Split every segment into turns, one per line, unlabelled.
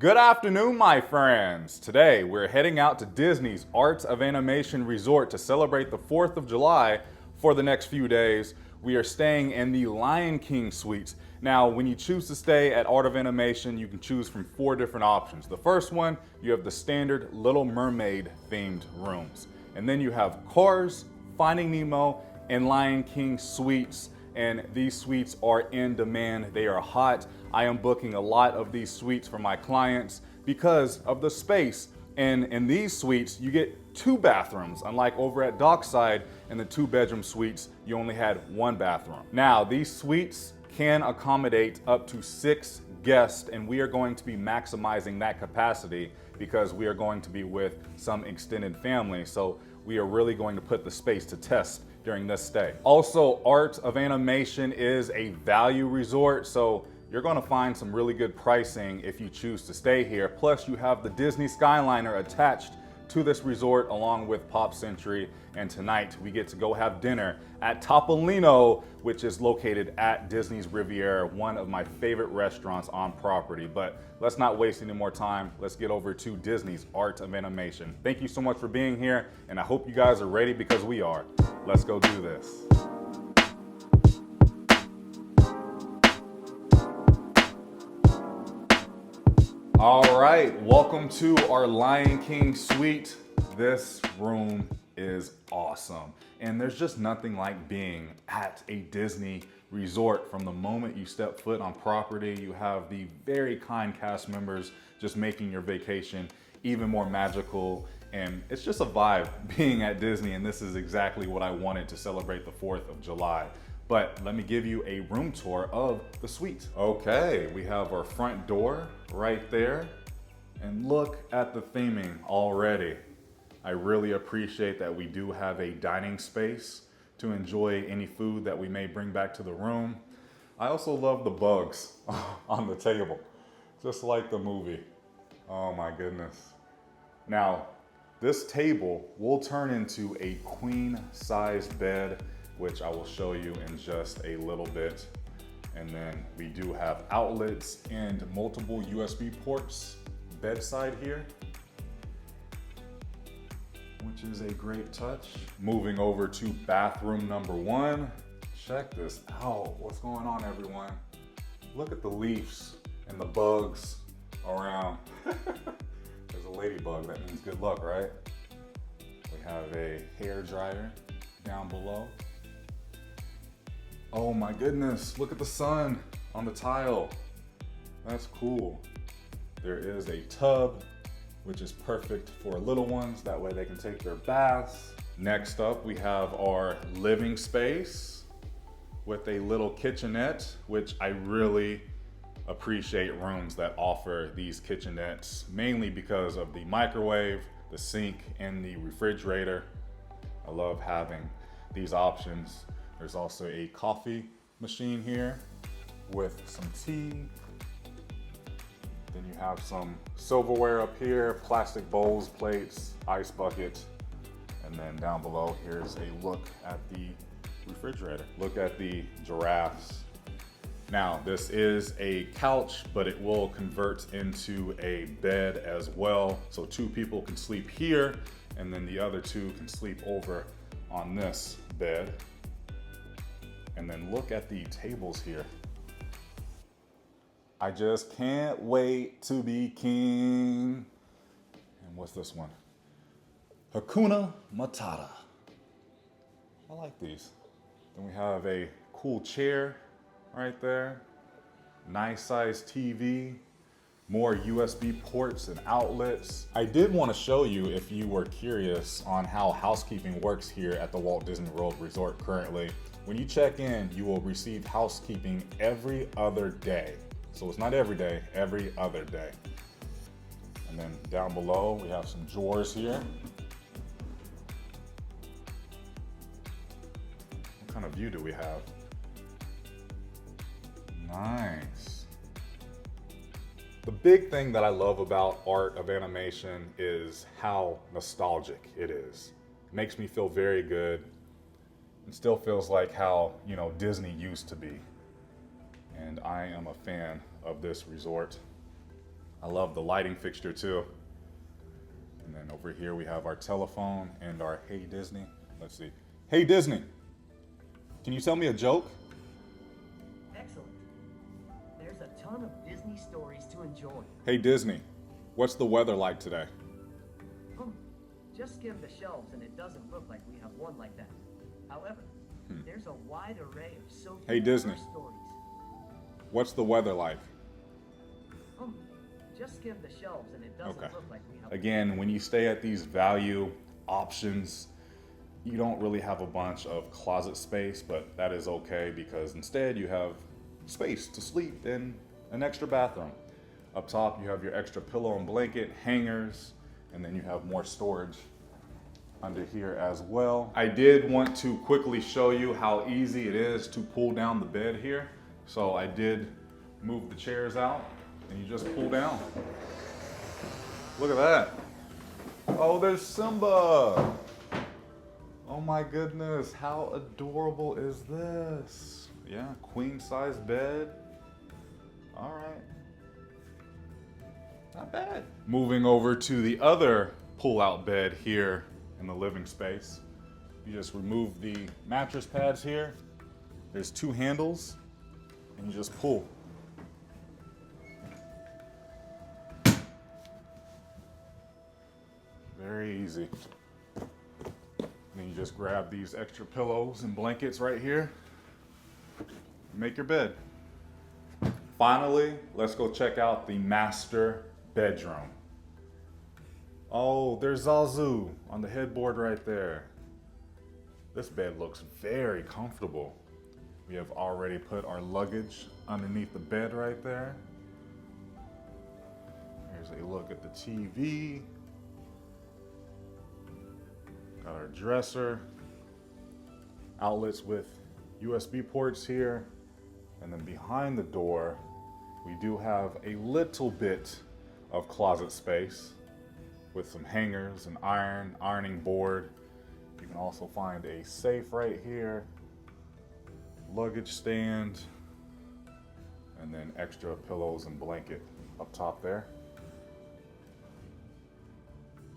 Good afternoon, my friends. Today, we're heading out to Disney's Art of Animation Resort to celebrate the 4th of July for the next few days. We are staying in the Lion King suites. Now, when you choose to stay at Art of Animation, you can choose from 4 different options. The first one, you have the standard Little Mermaid themed rooms. And then you have Cars, Finding Nemo, and Lion King suites. And these suites are in demand. They are hot. I am booking a lot of these suites for my clients because of the space. And in these suites, you get 2 bathrooms, unlike over at Dockside in the 2-bedroom suites, you only had 1 bathroom. Now, these suites can accommodate up to 6 guests, and we are going to be maximizing that capacity because we are going to be with some extended family. So we are really going to put the space to test during this stay. Also, Art of Animation is a value resort, so you're gonna find some really good pricing if you choose to stay here. Plus, you have the Disney Skyliner attached to this resort along with Pop Century. And tonight, we get to go have dinner at Topolino, which is located at Disney's Riviera, one of my favorite restaurants on property. But let's not waste any more time. Let's get over to Disney's Art of Animation. Thank you so much for being here, and I hope you guys are ready because we are. Let's go do this. All right, welcome to our Lion King suite. This room is awesome. And there's just nothing like being at a Disney resort. From the moment you step foot on property, you have the very kind cast members just making your vacation even more magical. And it's just a vibe being at Disney, and this is exactly what I wanted to celebrate the 4th of July. But let me give you a room tour of the suite. Okay, we have our front door right there. And look at the theming already. I really appreciate that we do have a dining space to enjoy any food that we may bring back to the room. I also love the bugs on the table, just like the movie. Oh my goodness. Now, this table will turn into a queen-sized bed, which I will show you in just a little bit. And then we do have outlets and multiple USB ports bedside here, which is a great touch. Moving over to bathroom number 1. Check this out. What's going on, everyone? Look at the leaves and the bugs around. There's a ladybug, that means good luck, right? We have a hair dryer down below. Oh my goodness, look at the sun on the tile. That's cool. There is a tub, which is perfect for little ones. That way they can take their baths. Next up, we have our living space with a little kitchenette, which I really appreciate rooms that offer these kitchenettes, mainly because of the microwave, the sink, and the refrigerator. I love having these options. There's also a coffee machine here with some tea. Then you have some silverware up here, plastic bowls, plates, ice buckets. And then down below, here's a look at the refrigerator. Look at the giraffes. Now, this is a couch, but it will convert into a bed as well. So 2 people can sleep here, and then the other 2 can sleep over on this bed. And then look at the tables here. I just can't wait to be king. And what's this one? Hakuna Matata. I like these. Then we have a cool chair right there. Nice sized TV. More USB ports and outlets. I did want to show you, if you were curious on how housekeeping works here at the Walt Disney World Resort currently. When you check in, you will receive housekeeping every other day. So it's not every day, every other day. And then down below, we have some drawers here. What kind of view do we have? Nice. The big thing that I love about Art of Animation is how nostalgic it is. It makes me feel very good. It still feels like how, Disney used to be. And I am a fan of this resort. I love the lighting fixture too. And then over here we have our telephone and our Hey Disney. Let's see. Hey Disney, can you tell me a joke?
Excellent. There's a ton of Disney stories to enjoy.
Hey Disney, what's the weather like today?
Just skim the shelves and it doesn't look like we have one like that. However, there's a wide array of so
Hey, Disney.
stories.
What's the weather like?
Just skim the shelves and it doesn't look like we have
Again, when you stay at these value options, you don't really have a bunch of closet space, but that is okay because instead you have space to sleep in an extra bathroom. Up top, you have your extra pillow and blanket, hangers, and then you have more storage under here as well. I did want to quickly show you how easy it is to pull down the bed here. So I did move the chairs out and you just pull down. Look at that. Oh, there's Simba. Oh my goodness, how adorable is this? Yeah, queen size bed. All right. Not bad. Moving over to the other pull-out bed here in the living space. You just remove the mattress pads here. There's two handles, and you just pull. Very easy. And then you just grab these extra pillows and blankets right here. Make your bed. Finally, let's go check out the master bedroom. Oh, there's Zazu on the headboard right there. This bed looks very comfortable. We have already put our luggage underneath the bed right there. Here's a look at the TV. Got our dresser. Outlets with USB ports here. And then behind the door, we do have a little bit of closet space with some hangers, an ironing board. You can also find a safe right here, luggage stand, and then extra pillows and blanket up top there.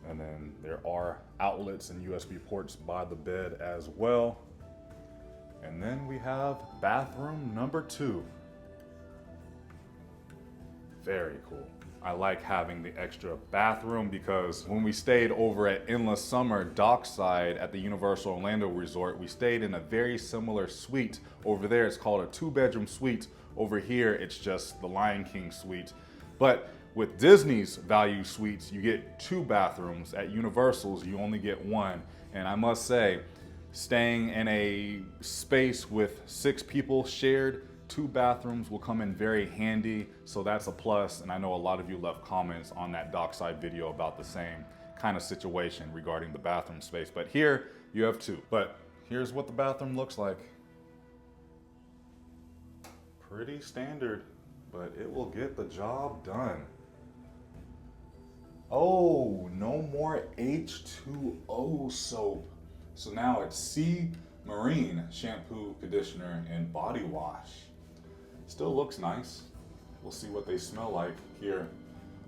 And then there are outlets and USB ports by the bed as well. And then we have bathroom number 2. Very cool. I like having the extra bathroom because when we stayed over at Endless Summer Dockside at the Universal Orlando Resort, we stayed in a very similar suite. Over there, it's called a 2-bedroom suite. Over here, it's just the Lion King suite. But with Disney's value suites, you get 2 bathrooms. At Universal's, you only get 1. And I must say, staying in a space with 6 people shared, 2 bathrooms will come in very handy, so that's a plus. And I know a lot of you left comments on that dockside video about the same kind of situation regarding the bathroom space. But here you have 2. But here's what the bathroom looks like. Pretty standard, but it will get the job done. Oh, no more H2O soap. So now it's Sea Marine shampoo, conditioner, and body wash. Still looks nice. We'll see what they smell like here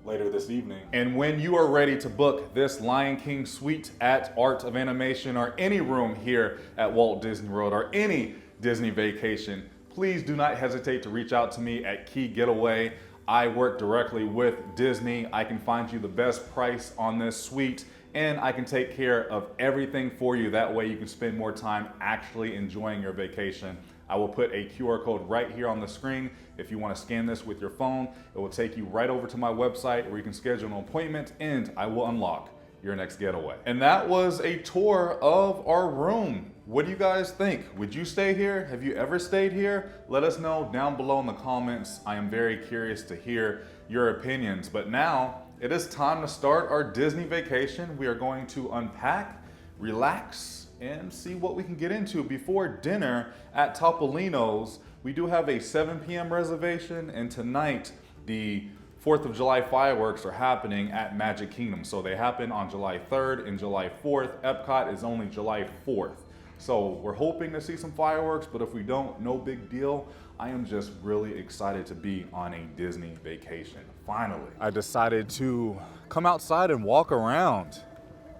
later this evening. And when you are ready to book this Lion King suite at Art of Animation or any room here at Walt Disney World or any Disney vacation, please do not hesitate to reach out to me at Key Getaway. I work directly with Disney. I can find you the best price on this suite, and I can take care of everything for you. That way you can spend more time actually enjoying your vacation. I will put a QR code right here on the screen. If you want to scan this with your phone, it will take you right over to my website where you can schedule an appointment and I will unlock your next getaway. And that was a tour of our room. What do you guys think? Would you stay here? Have you ever stayed here? Let us know down below in the comments. I am very curious to hear your opinions. But now it is time to start our Disney vacation. We are going to unpack, relax, and see what we can get into before dinner at Topolino's. We do have a 7 p.m. reservation, and tonight the 4th of July fireworks are happening at Magic Kingdom. So they happen on July 3rd and July 4th. Epcot is only July 4th. So we're hoping to see some fireworks, but if we don't, no big deal. I am just really excited to be on a Disney vacation, finally. I decided to come outside and walk around.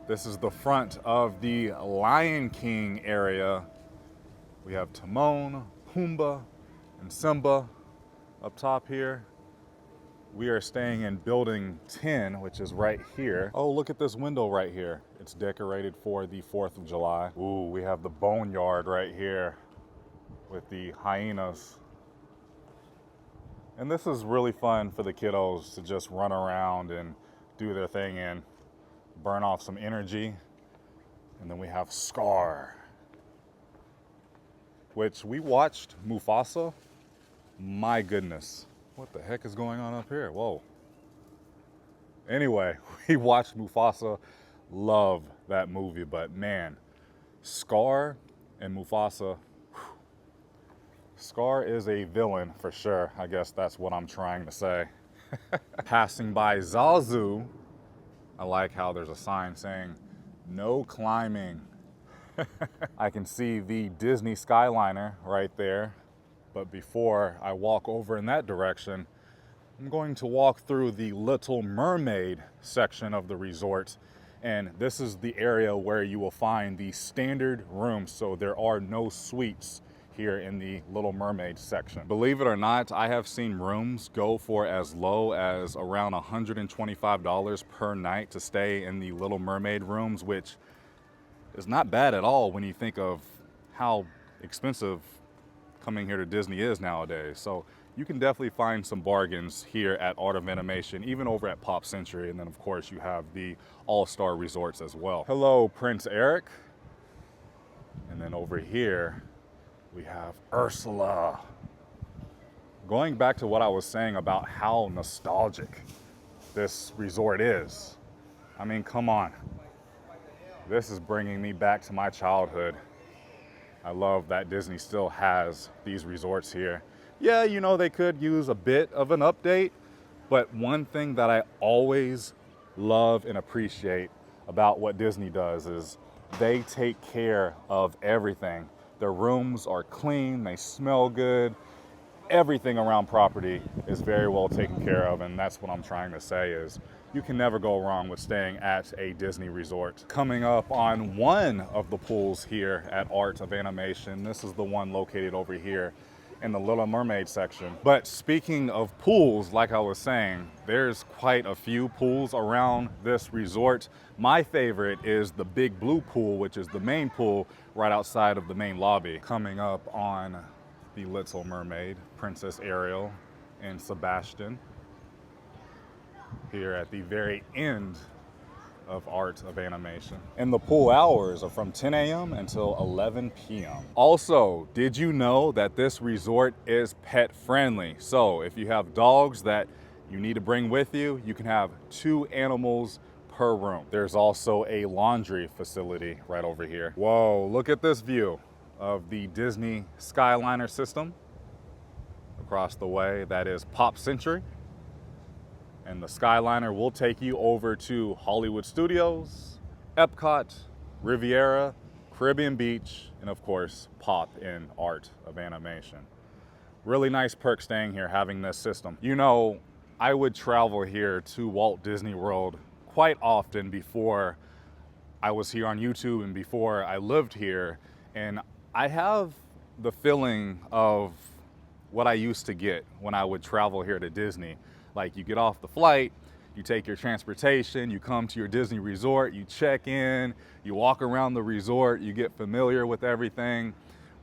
This is the front of the Lion King area. We have Timon, Pumbaa, and Simba up top here. We are staying in building 10, which is right here. Oh, look at this window right here. It's decorated for the 4th of July. Ooh, we have the boneyard right here with the hyenas. And this is really fun for the kiddos to just run around and do their thing and burn off some energy. And then we have Scar, which we watched Mufasa. My goodness, what the heck is going on up here? Whoa. Anyway, we watched Mufasa. Love that movie, but man, Scar and Mufasa, Scar is a villain for sure. I guess that's what I'm trying to say. Passing by Zazu, I like how there's a sign saying, no climbing. I can see the Disney Skyliner right there. But before I walk over in that direction, I'm going to walk through the Little Mermaid section of the resort. And this is the area where you will find the standard rooms. So there are no suites here in the Little Mermaid section. Believe it or not, I have seen rooms go for as low as around $125 per night to stay in the Little Mermaid rooms, which is not bad at all when you think of how expensive coming here to Disney is nowadays. So you can definitely find some bargains here at Art of Animation, even over at Pop Century. And then of course you have the All-Star Resorts as well. Hello, Prince Eric. And then over here, we have Ursula. Going back to what I was saying about how nostalgic this resort is. I mean, come on. This is bringing me back to my childhood. I love that Disney still has these resorts here. Yeah, you know, they could use a bit of an update, but one thing that I always love and appreciate about what Disney does is they take care of everything. Their rooms are clean, they smell good. Everything around property is very well taken care of, and that's what I'm trying to say is you can never go wrong with staying at a Disney resort. Coming up on one of the pools here at Art of Animation, this is the one located over here in the Little Mermaid section. But speaking of pools, like I was saying, there's quite a few pools around this resort. My favorite is the big blue pool, which is the main pool right outside of the main lobby. Coming up on the Little Mermaid, Princess Ariel and Sebastian, here at the very end of Art of Animation. And the pool hours are from 10 a.m. until 11 p.m. Also, did you know that this resort is pet friendly? So if you have dogs that you need to bring with you, you can have 2 animals per room. There's also a laundry facility right over here. Whoa, look at this view of the Disney Skyliner system. Across the way, that is Pop Century. And the Skyliner will take you over to Hollywood Studios, Epcot, Riviera, Caribbean Beach, and of course, Pop in Art of Animation. Really nice perk staying here, having this system. You know, I would travel here to Walt Disney World quite often before I was here on YouTube and before I lived here. And I have the feeling of what I used to get when I would travel here to Disney. Like, you get off the flight, you take your transportation, you come to your Disney resort, you check in, you walk around the resort, you get familiar with everything.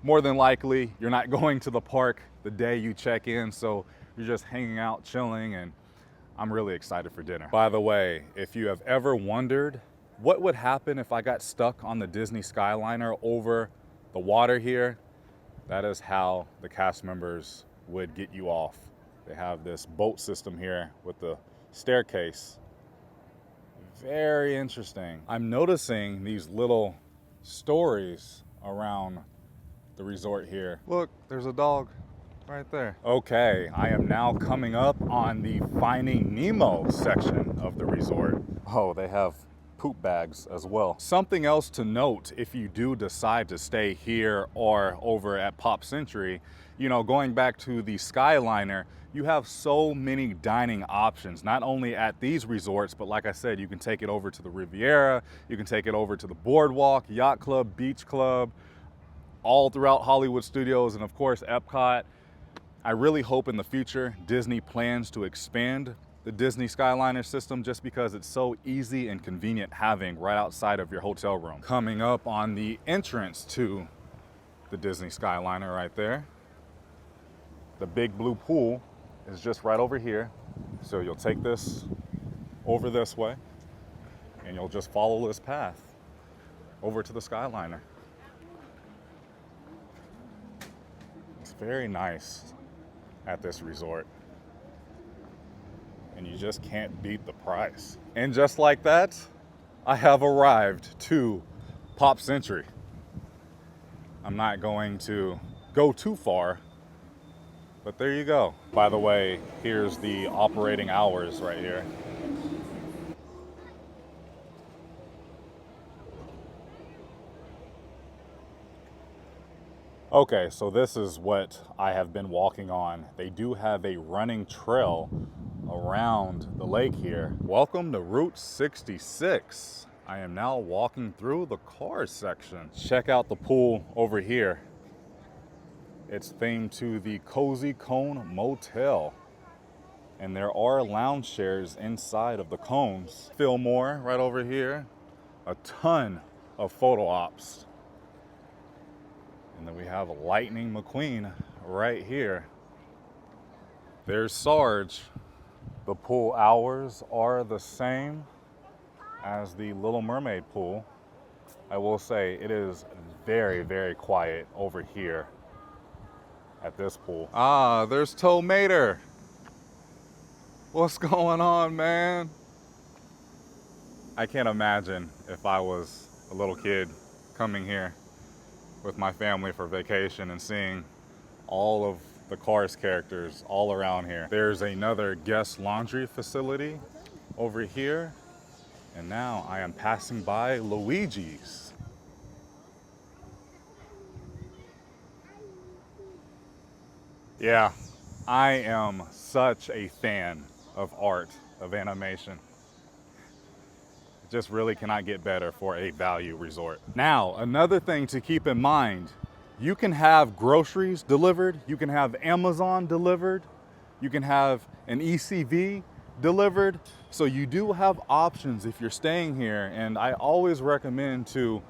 More than likely, you're not going to the park the day you check in, so you're just hanging out, chilling, and I'm really excited for dinner. By the way, if you have ever wondered what would happen if I got stuck on the Disney Skyliner over the water here, that is how the cast members would get you off. They have this boat system here with the staircase. Very interesting. I'm noticing these little stories around the resort here. Look, there's a dog right there. Okay, I am now coming up on the Finding Nemo section of the resort. Oh, they have poop bags as well. Something else to note if you do decide to stay here or over at Pop Century, You know, going back to the Skyliner, you have so many dining options, not only at these resorts, but like I said, you can take it over to the Riviera, you can take it over to the Boardwalk, Yacht Club, Beach Club, all throughout Hollywood Studios, and of course, Epcot. I really hope in the future Disney plans to expand the Disney Skyliner system just because it's so easy and convenient having right outside of your hotel room. Coming up on the entrance to the Disney Skyliner right there, the big blue pool is just right over here. So you'll take this over this way and you'll just follow this path over to the Skyliner. It's very nice at this resort. And you just can't beat the price. And just like that, I have arrived to Pop Century. I'm not going to go too far, but there you go. By the way, here's the operating hours right here. Okay, so this is what I have been walking on. They do have a running trail around the lake here. Welcome to Route 66. I am now walking through the cars section. Check out the pool over here. It's themed to the Cozy Cone Motel. And there are lounge chairs inside of the cones. Fillmore right over here. A ton of photo ops. And then we have Lightning McQueen right here. There's Sarge. The pool hours are the same as the Little Mermaid pool. I will say it is very, very quiet over here at this pool. Ah, there's Tow Mater. What's going on, man? I can't imagine if I was a little kid coming here with my family for vacation and seeing all of the Cars characters all around here. There's another guest laundry facility over here. And now I am passing by Luigi's. Yeah, I am such a fan of art, of animation. It just really cannot get better for a value resort. Now, another thing to keep in mind, you can have groceries delivered, you can have Amazon delivered, you can have an ECV delivered. So you do have options if you're staying here, and I always recommend to,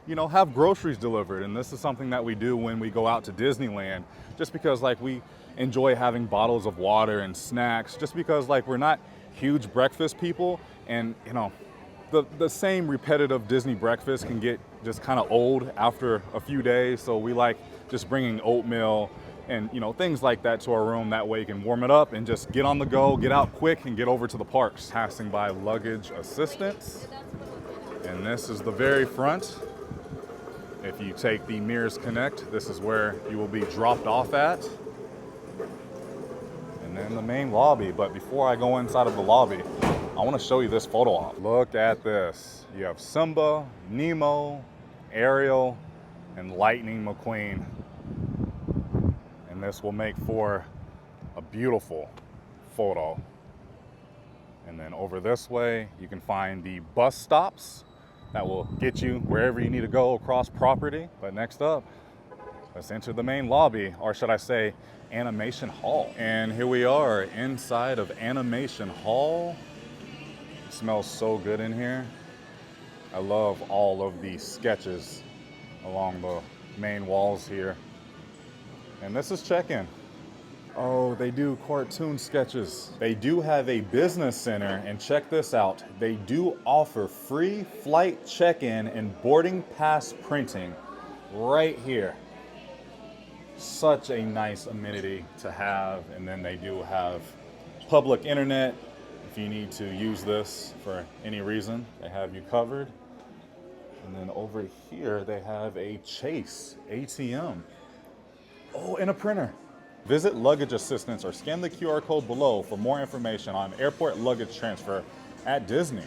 you know, have groceries delivered. And this is something that we do when we go out to Disneyland, just because like we enjoy having bottles of water and snacks, just because like we're not huge breakfast people, and you know, the same repetitive Disney breakfast can get just kind of old after a few days. So we like just bringing oatmeal and you know, things like that to our room. That way you can warm it up and just get on the go, get out quick and get over to the parks. Passing by luggage assistance. And this is the very front. If you take the Mirrors Connect, this is where you will be dropped off at. And then the main lobby. But before I go inside of the lobby, I want to show you this photo op. Look at this. You have Simba, Nemo, Ariel, and Lightning McQueen. And this will make for a beautiful photo. And then over this way, you can find the bus stops that will get you wherever you need to go across property. But next up, let's enter the main lobby, or should I say, Animation Hall. And here we are inside of Animation Hall. It smells so good in here. I love all of the sketches along the main walls here. And this is check-in. Oh, they do cartoon sketches. They do have a business center, and check this out. They do offer free flight check-in and boarding pass printing right here. Such a nice amenity to have. And then they do have public internet. If you need to use this for any reason, they have you covered. And then over here, they have a Chase ATM. Oh, and a printer. Visit luggage assistance or scan the QR code below for more information on airport luggage transfer at Disney.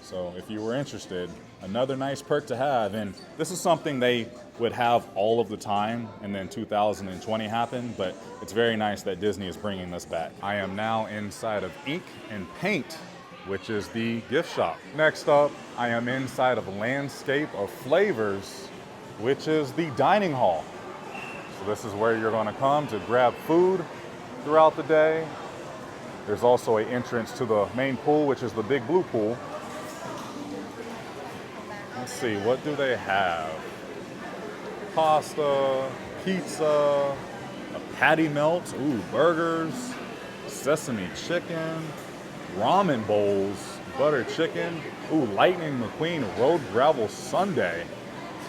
So if you were interested, another nice perk to have. And this is something they would have all of the time, and then 2020 happened, but it's very nice that Disney is bringing this back. I am now inside of Ink and Paint, which is the gift shop. Next up, I am inside of Landscape of Flavors, which is the dining hall. So this is where you're gonna come to grab food throughout the day. There's also an entrance to the main pool, which is the big blue pool. Let's see, what do they have? Pasta, pizza, a patty melt, ooh, burgers, sesame chicken, ramen bowls, butter chicken, ooh, Lightning McQueen road gravel sundae.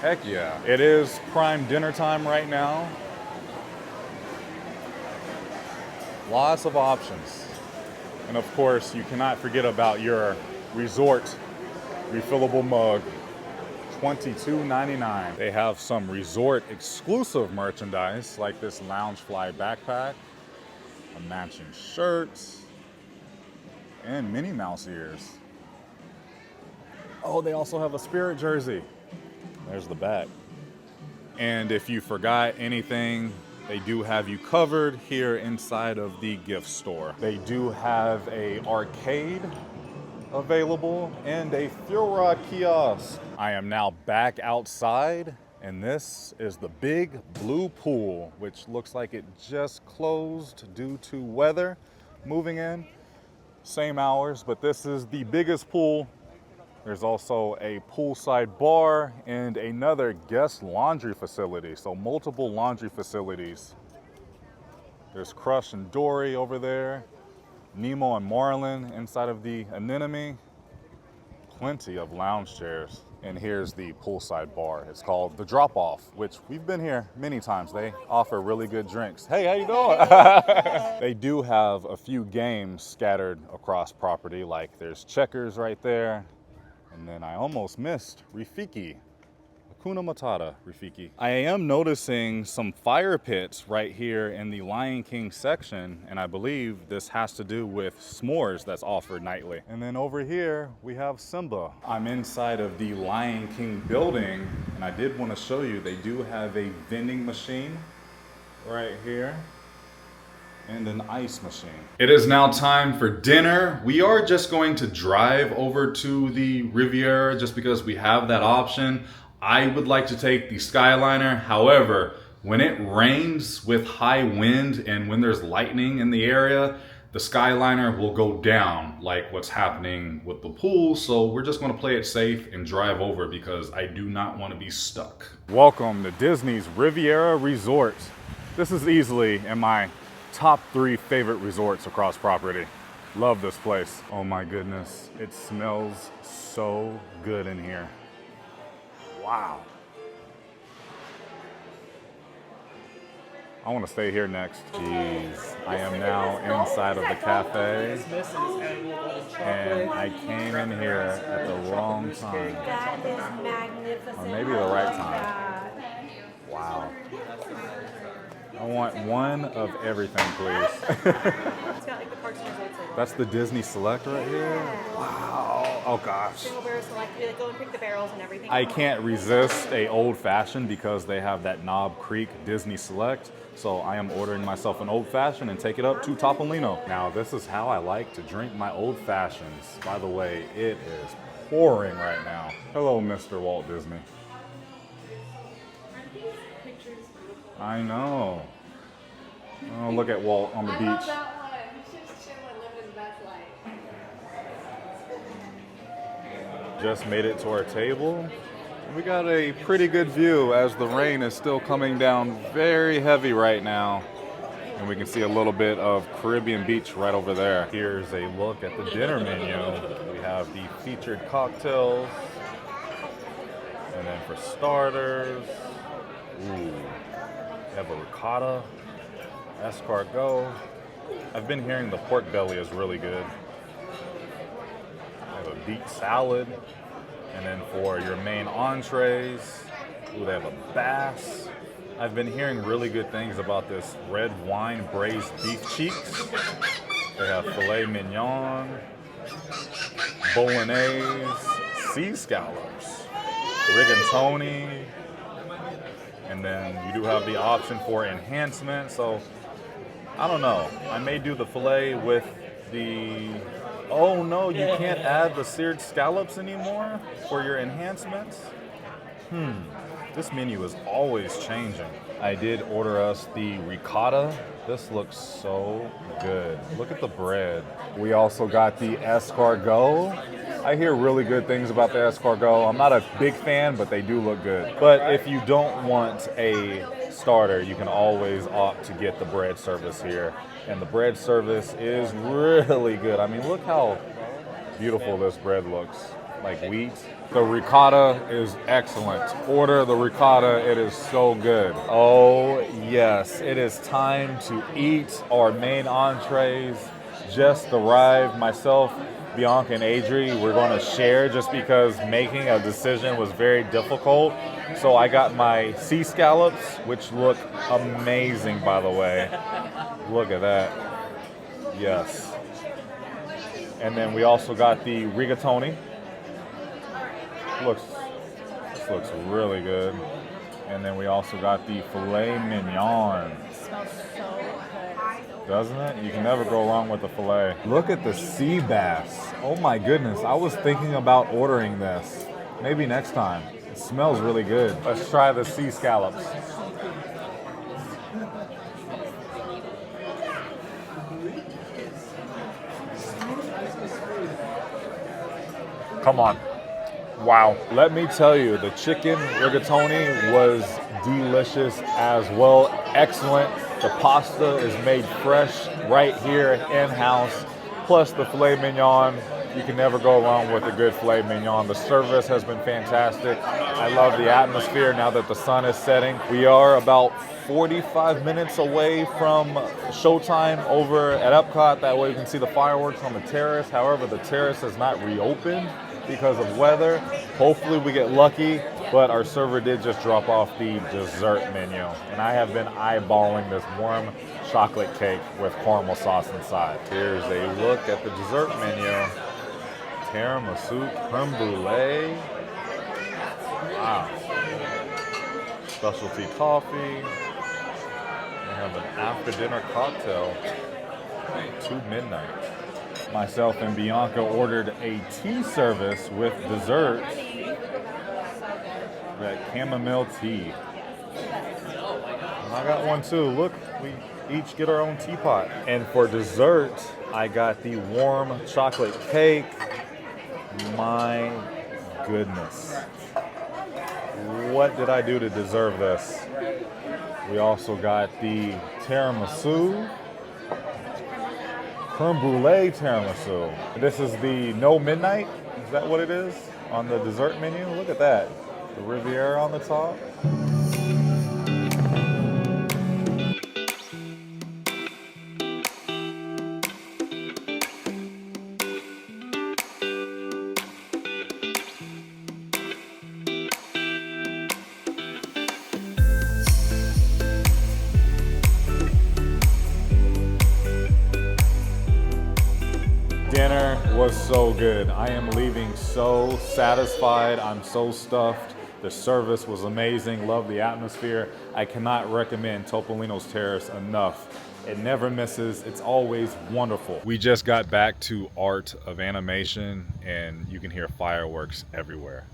Heck yeah. It is prime dinner time right now. Lots of options. And of course, you cannot forget about your resort refillable mug. $22.99. They have some resort exclusive merchandise like this Loungefly backpack, a matching shirt, and Minnie Mouse ears. Oh, they also have a Spirit jersey. There's the back. And if you forgot anything, they do have you covered here inside of the gift store. They do have a arcade available and a fuel rod kiosk. I am now back outside, and this is the big blue pool, which looks like it just closed due to weather moving in. Same hours, but this is the biggest pool. There's also a poolside bar and another guest laundry facility, so multiple laundry facilities. There's Crush and Dory over there, Nemo and Marlin inside of the anemone. Plenty of lounge chairs. And here's the poolside bar. It's called The Drop Off, which we've been here many times. They offer really good drinks. Hey, how you doing? They do have a few games scattered across property, like there's checkers right there. And then I almost missed Rafiki. Hakuna Matata, Rafiki. I am noticing some fire pits right here in the Lion King section, and I believe this has to do with s'mores that's offered nightly. And then over here, we have Simba. I'm inside of the Lion King building, and I did want to show you, they do have a vending machine right here and an ice machine. It is now time for dinner. We are just going to drive over to the Riviera just because we have that option. I would like to take the Skyliner. However, when it rains with high wind and when there's lightning in the area, the Skyliner will go down like what's happening with the pool. So we're just gonna play it safe and drive over because I do not want to be stuck. Welcome to Disney's Riviera Resort. This is easily in my top 3 favorite resorts across property. Love this place. Oh my goodness, it smells so good in here. Wow. I want to stay here next. Jeez. I am now inside of the cafe, and I came in here at the wrong time.
That is magnificent.
Or maybe the right time. Wow. I want one of everything, please.
It's got like the Parks and Resorts label.
That's the Disney Select right here? Wow. Oh gosh.
Single barrel select. You go and pick the barrels and everything.
I can't resist a old fashioned because they have that Knob Creek Disney Select. So I am ordering myself an old fashioned and take it up to Topolino. Now this is how I like to drink my old fashions. By the way, it is pouring right now. Hello, Mr. Walt Disney. I know. Oh, look at Walt on the beach.
I love that one. He's just chilling, living his best life.
Just made it to our table. We got a pretty good view as the rain is still coming down very heavy right now. And we can see a little bit of Caribbean beach right over there. Here's a look at the dinner menu. We have the featured cocktails. And then for starters, ooh, we have a ricotta, escargot. I've been hearing the pork belly is really good. I have a beet salad. And then for your main entrees, ooh, they have a bass. I've been hearing really good things about this red wine braised beef cheeks. They have filet mignon, bolognese, sea scallops, rigatoni, and then you do have the option for enhancement. So I don't know. I may do the filet with the, oh no, you can't add the seared scallops anymore for your enhancements? This menu is always changing. I did order us the ricotta. This looks so good. Look at the bread. We also got the escargot. I hear really good things about the escargot. I'm not a big fan, but they do look good. But if you don't want a starter, you can always opt to get the bread service here. And the bread service is really good. I mean, look how beautiful this bread looks, like wheat. The ricotta is excellent. Order the ricotta, it is so good. Oh yes, it is time to eat. Our main entrees just arrived. Myself, Bianca, and Adri, we're going to share just because making a decision was very difficult. So I got my sea scallops, which look amazing, by the way. Look at that. Yes. And then we also got the rigatoni. This looks really good. And then we also got the filet mignon.
It smells so good.
Doesn't it? You can never go wrong with the filet. Look at the sea bass. Oh my goodness. I was thinking about ordering this. Maybe next time. It smells really good. Let's try the sea scallops. Come on. Wow. Let me tell you, the chicken rigatoni was delicious as well. Excellent. The pasta is made fresh right here in-house. Plus the filet mignon. You can never go wrong with a good filet mignon. The service has been fantastic. I love the atmosphere now that the sun is setting. We are about 45 minutes away from showtime over at Epcot. That way you can see the fireworks on the terrace. However, the terrace has not reopened because of weather. Hopefully we get lucky, but our server did just drop off the dessert menu. And I have been eyeballing this warm chocolate cake with caramel sauce inside. Here's a look at the dessert menu. Tiramisu, creme brulee. Wow. Specialty coffee. We have an after dinner cocktail to midnight. Myself and Bianca ordered a tea service with dessert. That chamomile tea. And I got one too. Look, we each get our own teapot. And for dessert, I got the warm chocolate cake. My goodness. What did I do to deserve this? We also got the tiramisu. Creme brulee tiramisu. This is the no midnight. Is that what it is on the dessert menu? Look at that. The Riviera on the top. Dinner was so good. I am leaving so satisfied. I'm so stuffed. The service was amazing. Love the atmosphere. I cannot recommend Topolino's Terrace enough. It never misses. It's always wonderful. We just got back to Art of Animation and you can hear fireworks everywhere.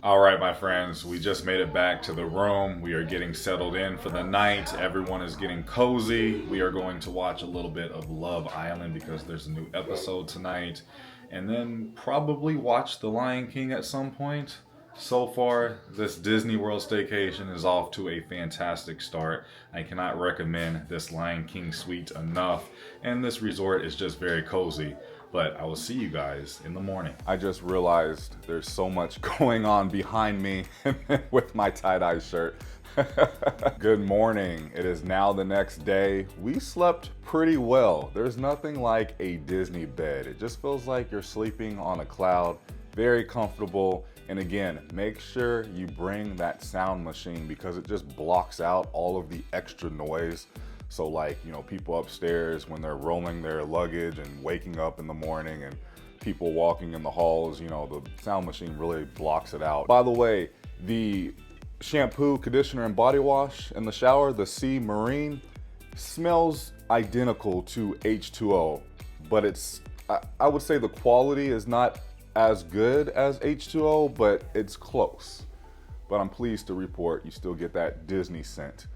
All right, my friends, we just made it back to the room. We are getting settled in for the night. Everyone is getting cozy. We are going to watch a little bit of Love Island because there's a new episode tonight. And then probably watch The Lion King at some point. So far, this Disney World staycation is off to a fantastic start. I cannot recommend this Lion King suite enough. And this resort is just very cozy. But I will see you guys in the morning. I just realized there's so much going on behind me with my tie-dye shirt. Good morning. It is now the next day. We slept pretty well. There's nothing like a Disney bed. It just feels like you're sleeping on a cloud. Very comfortable. And again, make sure you bring that sound machine because it just blocks out all of the extra noise. So like, you know, people upstairs when they're rolling their luggage and waking up in the morning and people walking in the halls. You know, the sound machine really blocks it out. By the way, the shampoo, conditioner, and body wash in the shower, the Sea Marine, smells identical to H2O, but I would say the quality is not as good as H2O, but it's close. But I'm pleased to report you still get that Disney scent.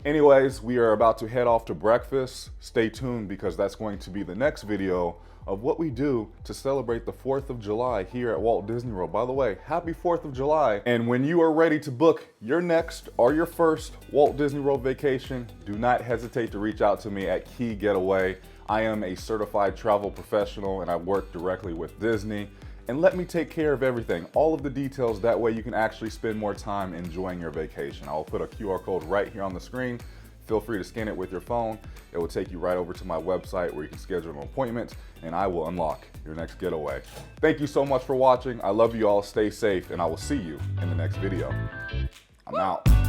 Anyways, we are about to head off to breakfast. Stay tuned because that's going to be the next video of what we do to celebrate the 4th of July here at Walt Disney World. By the way, happy 4th of July. And when you are ready to book your next or your first Walt Disney World vacation, do not hesitate to reach out to me at Key Getaway. I am a certified travel professional and I work directly with Disney. And let me take care of everything, all of the details, that way you can actually spend more time enjoying your vacation. I'll put a QR code right here on the screen. Feel free to scan it with your phone. It will take you right over to my website where you can schedule an appointment and I will unlock your next getaway. Thank you so much for watching. I love you all, stay safe, and I will see you in the next video. I'm out.